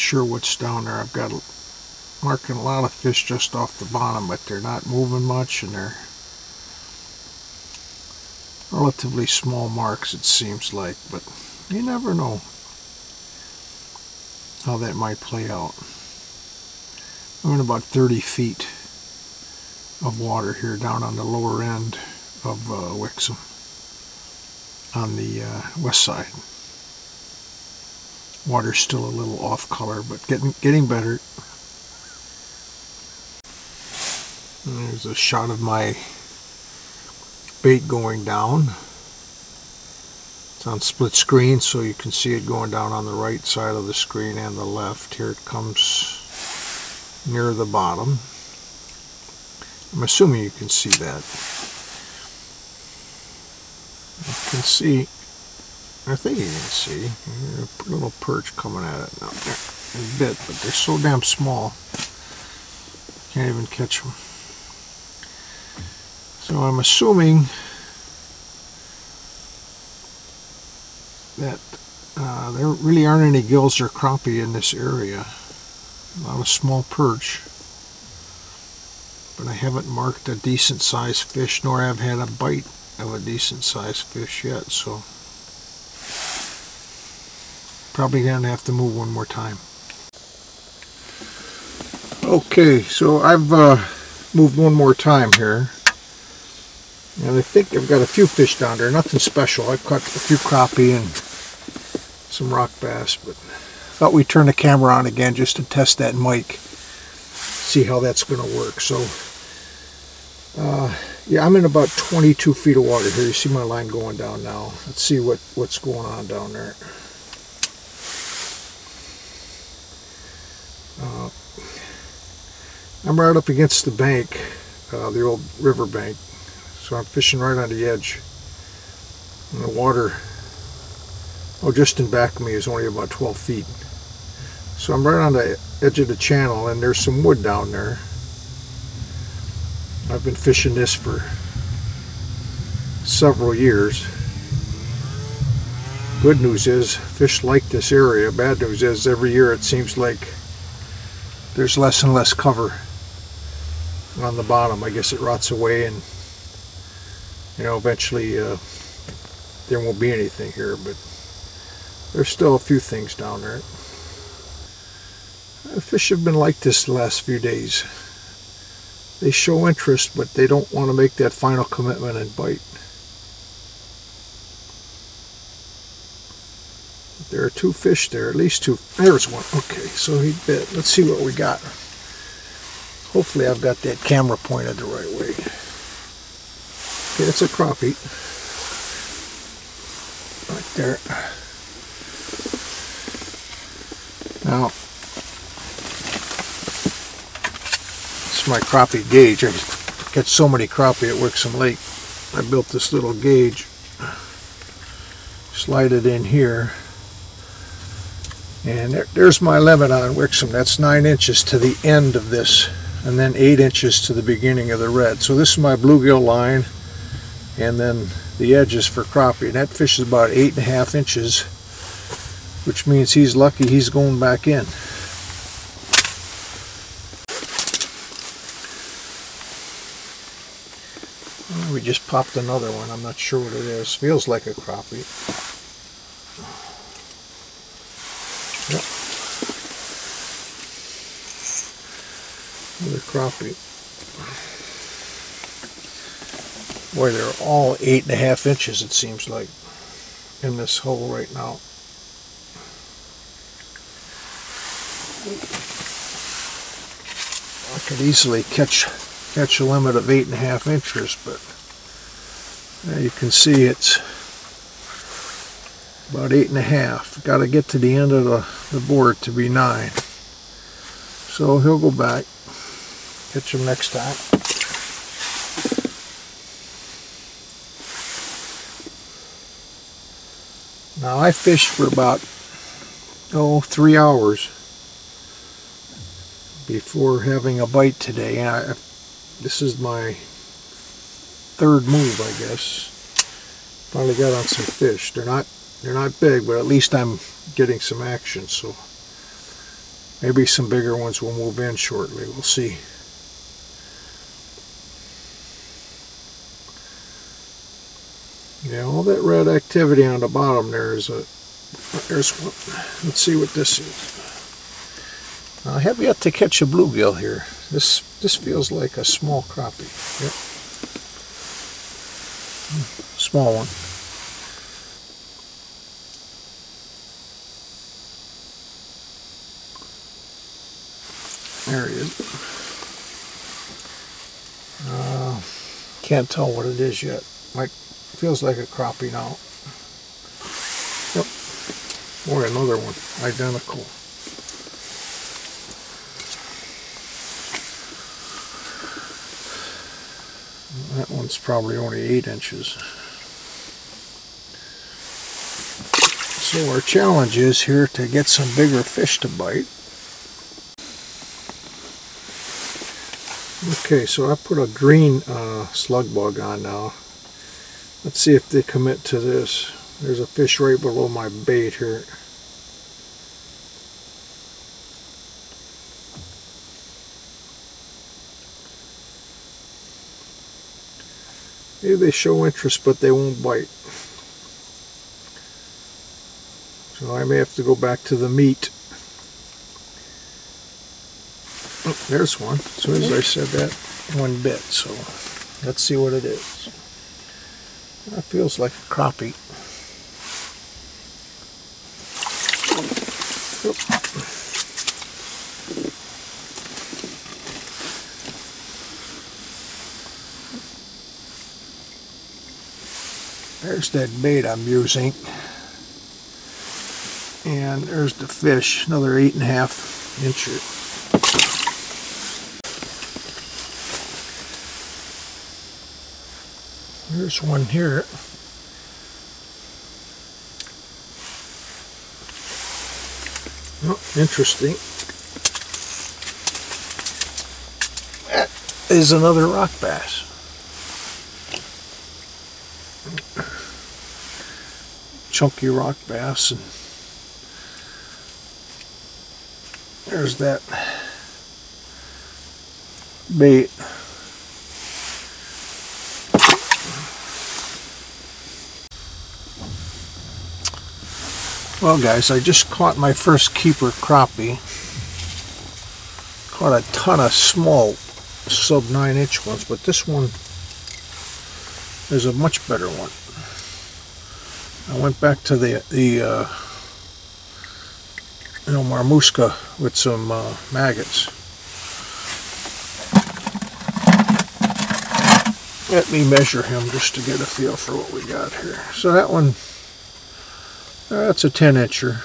sure what's down there. I've got marking a lot of fish just off the bottom, but they're not moving much, and they're relatively small marks, it seems like, but you never know how that might play out. I'm in about 30 feet of water here down on the lower end of Wixom on the west side. Water's still a little off color, but getting better. And there's a shot of my bait going down. It's on split screen, so you can see it going down on the right side of the screen and the left. Here it comes near the bottom. I'm assuming you can see that. You can see, I think you can see, a little perch coming at it now. There, a bit, but they're so damn small, can't even catch them. So I'm assuming that there really aren't any gills or crappie in this area. A lot of small perch, but I haven't marked a decent sized fish, nor have had a bite of a decent sized fish yet, so probably gonna have to move one more time. Okay, so I've moved one more time here, and I think I've got a few fish down there. Nothing special. I've caught a few crappie and some rock bass, but thought we'd turn the camera on again just to test that mic, see how that's going to work. So yeah, I'm in about 22 feet of water here. You see my line going down now. Let's see what's going on down there. I'm right up against the bank, the old river bank, so I'm fishing right on the edge, and the water, just in back of me, is only about 12 feet. So I'm right on the edge of the channel, and there's some wood down there. I've been fishing this for several years. Good news is fish like this area. Bad news is every year it seems like there's less and less cover on the bottom. I guess it rots away, and eventually there won't be anything here, but there's still a few things down there. The fish have been like this the last few days. They show interest, but they don't want to make that final commitment and bite. There are two fish there, at least two. There's one. Okay, so he bit. Let's see what we got. Hopefully I've got that camera pointed the right way. Okay, it's a crappie. Right there. Now, it's my crappie gauge. I catch so many crappie at Wixom Lake. I built this little gauge. Slide it in here. And there's my limit on Wixom. That's 9 inches to the end of this, and then 8 inches to the beginning of the red. So this is my bluegill line, and then the edge is for crappie. And that fish is about 8.5 inches, which means he's lucky he's going back in. Well, we just popped another one. I'm not sure what it is. Feels like a crappie. Yep. Another crappie. Boy, they're all 8.5 inches, it seems like, in this hole right now. I could easily catch a limit of 8.5 inches, but you can see it's about 8.5. Got to get to the end of the board to be 9. So he'll go back. Catch him next time. Now I fished for about 3 hours before having a bite today. This is my third move, I guess. Finally got on some fish. They're not big, but at least I'm getting some action. So Maybe some bigger ones will move in shortly. We'll see. Yeah, all that red activity on the bottom there's one. Let's see what this is. I have yet to catch a bluegill here. This feels like a small crappie. Yep. Small one. There he is. Can't tell what it is yet. Feels like a crappie now. Yep. Or another one, identical. That one's probably only 8 inches. So our challenge is here to get some bigger fish to bite. Okay, so I put a green slug bug on now. Let's see if they commit to this. There's a fish right below my bait here. Maybe they show interest, but they won't bite. So I may have to go back to the meat. Oh, there's one. As soon as I said that, one bit. So let's see what it is. That feels like a crappie. There's that bait I'm using. And there's the fish, another 8.5 incher. There's one here. Oh, interesting. That is another rock bass. Chunky rock bass. And there's that bait. Well guys, I just caught my first keeper crappie. Caught a ton of small sub 9-inch ones, but this one is a much better one. I went back to the marmuska with some maggots. Let me measure him just to get a feel for what we got here. So that one, that's a 10-incher,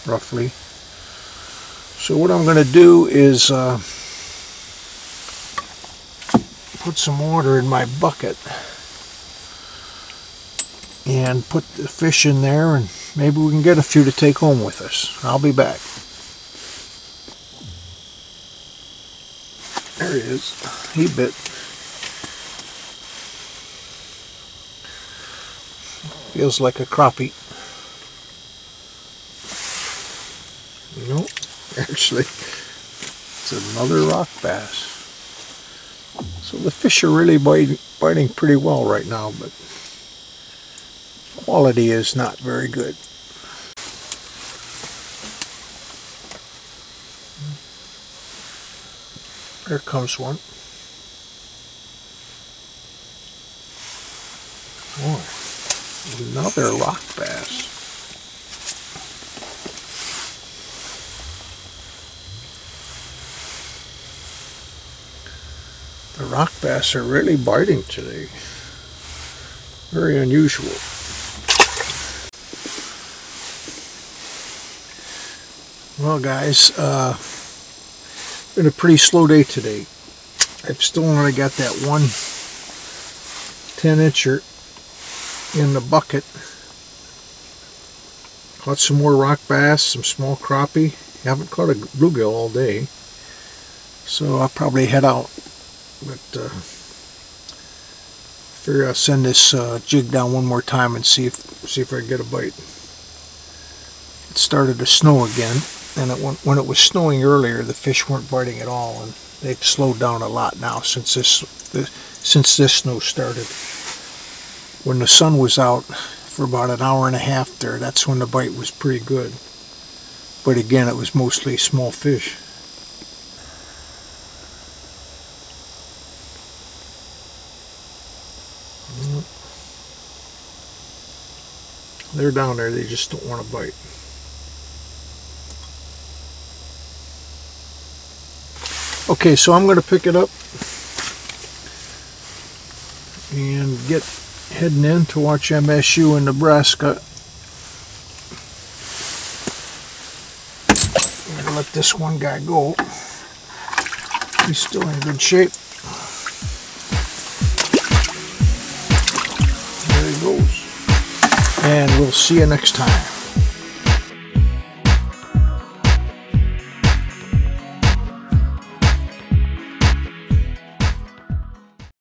roughly. So what I'm going to do is put some water in my bucket and put the fish in there, and maybe we can get a few to take home with us. I'll be back. There he is. He bit. Feels like a crappie. Nope, actually, it's another rock bass. So the fish are really biting pretty well right now, but quality is not very good. There comes one. Oh, another rock bass. The rock bass are really biting today. Very unusual. Well guys, been a pretty slow day today. I've still only got that one 10-incher in the bucket. Caught some more rock bass, some small crappie. Haven't caught a bluegill all day, so I'll probably head out. But figure I'll send this jig down one more time and see if I can get a bite. It started to snow again. And when it was snowing earlier, the fish weren't biting at all, and they've slowed down a lot now since this snow started. When the sun was out for about an hour and a half there, that's when the bite was pretty good. But again, it was mostly small fish. They're down there, they just don't want to bite. Okay, so I'm going to pick it up and get heading in to watch MSU in Nebraska. I'm going to let this one guy go. He's still in good shape. There he goes. And we'll see you next time.